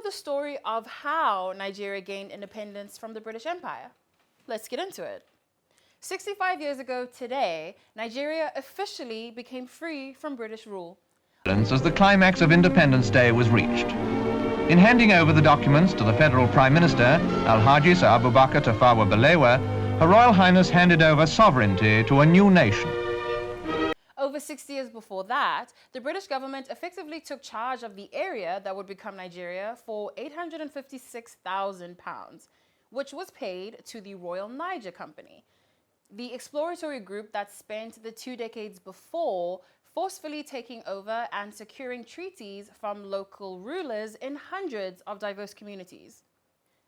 know the story of how Nigeria gained independence from the British Empire? Let's get into it. 65 years ago today, Nigeria officially became free from British rule. As the climax of Independence Day was reached. In handing over the documents to the Federal Prime Minister, Alhaji Sir Abubakar Tafawa Balewa, Her Royal Highness handed over sovereignty to a new nation. Over 60 years before that, the British government effectively took charge of the area that would become Nigeria for £856,000, which was paid to the Royal Niger Company, the exploratory group that spent the 2 decades before forcefully taking over and securing treaties from local rulers in hundreds of diverse communities.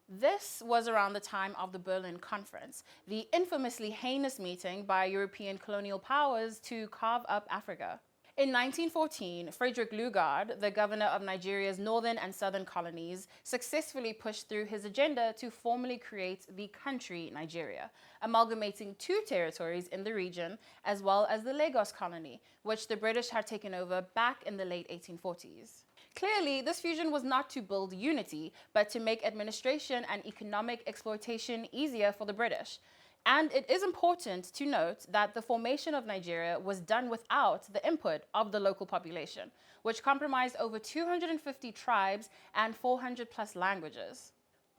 This was around the time of the Berlin Conference, the infamously heinous meeting by European colonial powers to carve up Africa. In 1914, Frederick Lugard, the governor of Nigeria's northern and southern colonies, successfully pushed through his agenda to formally create the country Nigeria, amalgamating 2 territories in the region, as well as the Lagos colony, which the British had taken over back in the late 1840s. Clearly, this fusion was not to build unity, but to make administration and economic exploitation easier for the British. And it is important to note that the formation of Nigeria was done without the input of the local population, which comprised over 250 tribes and 400 plus languages.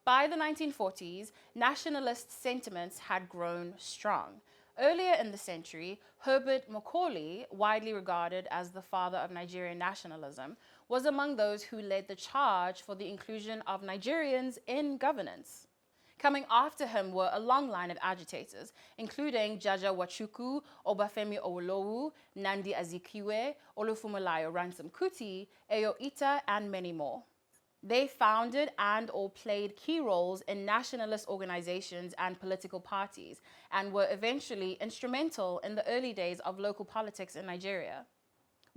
By the 1940s, nationalist sentiments had grown strong. Earlier in the century, Herbert Macaulay, widely regarded as the father of Nigerian nationalism, was among those who led the charge for the inclusion of Nigerians in governance. Coming after him were a long line of agitators, including Jaja Wachukwu, Obafemi Awolowo, Nnamdi Azikiwe, Olufumalayo Ransom Kuti, Eyo Ita, and many more. They founded and/or played key roles in nationalist organizations and political parties, and were eventually instrumental in the early days of local politics in Nigeria.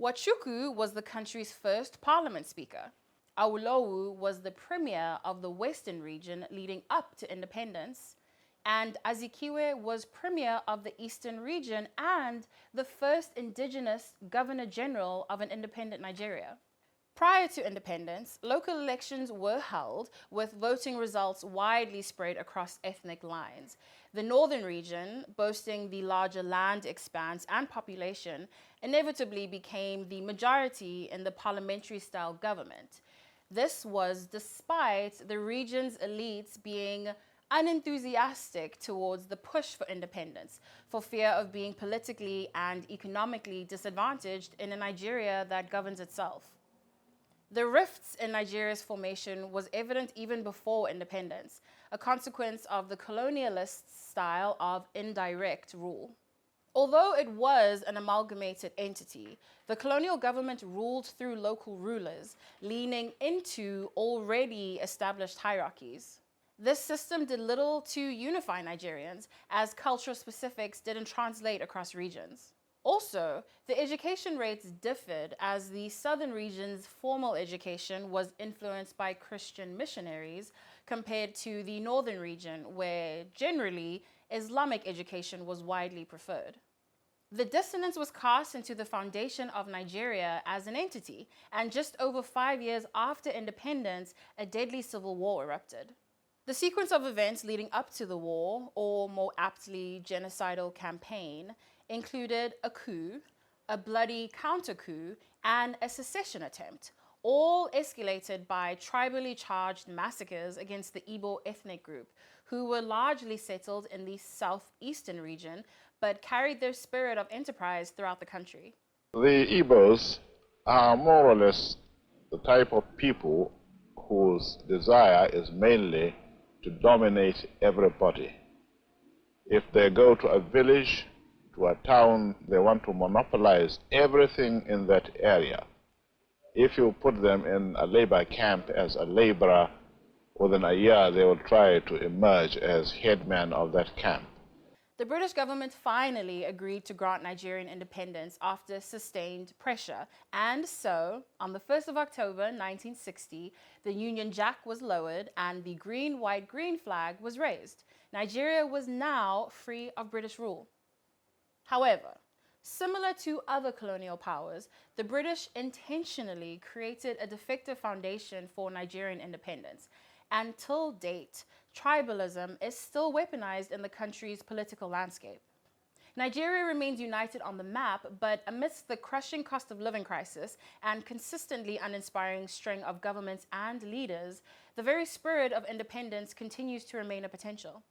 Wachukwu was the country's first parliament speaker. Awolowo was the premier of the Western region leading up to independence, and Azikiwe was premier of the Eastern region and the first indigenous governor-general of an independent Nigeria. Prior to independence, local elections were held, with voting results widely spread across ethnic lines. The northern region, boasting the larger land expanse and population, inevitably became the majority in the parliamentary-style government. This was despite the region's elites being unenthusiastic towards the push for independence, for fear of being politically and economically disadvantaged in a Nigeria that governs itself. The rifts in Nigeria's formation was evident even before independence, a consequence of the colonialist style of indirect rule. Although it was an amalgamated entity, the colonial government ruled through local rulers, leaning into already established hierarchies. This system did little to unify Nigerians, as cultural specifics didn't translate across regions. Also, the education rates differed, as the southern region's formal education was influenced by Christian missionaries compared to the northern region, where generally Islamic education was widely preferred. The dissonance was cast into the foundation of Nigeria as an entity, and just over 5 years after independence, a deadly civil war erupted. The sequence of events leading up to the war, or more aptly genocidal campaign, included a coup, a bloody counter-coup, and a secession attempt, all escalated by tribally charged massacres against the Igbo ethnic group, who were largely settled in the southeastern region, but carried their spirit of enterprise throughout the country. The Igbos are more or less the type of people whose desire is mainly to dominate everybody. If they go to a village, to a town, they want to monopolize everything in that area. If you put them in a labor camp as a laborer, within a year they will try to emerge as headman of that camp. The British government finally agreed to grant Nigerian independence after sustained pressure, and so, on the 1st of October 1960, the Union Jack was lowered and the green, white, green flag was raised. Nigeria was now free of British rule. However, Similar to other colonial powers, the British intentionally created a defective foundation for Nigerian independence. And till date, tribalism is still weaponized in the country's political landscape. Nigeria remains united on the map, but amidst the crushing cost of living crisis and consistently uninspiring string of governments and leaders, the very spirit of independence continues to remain a potential.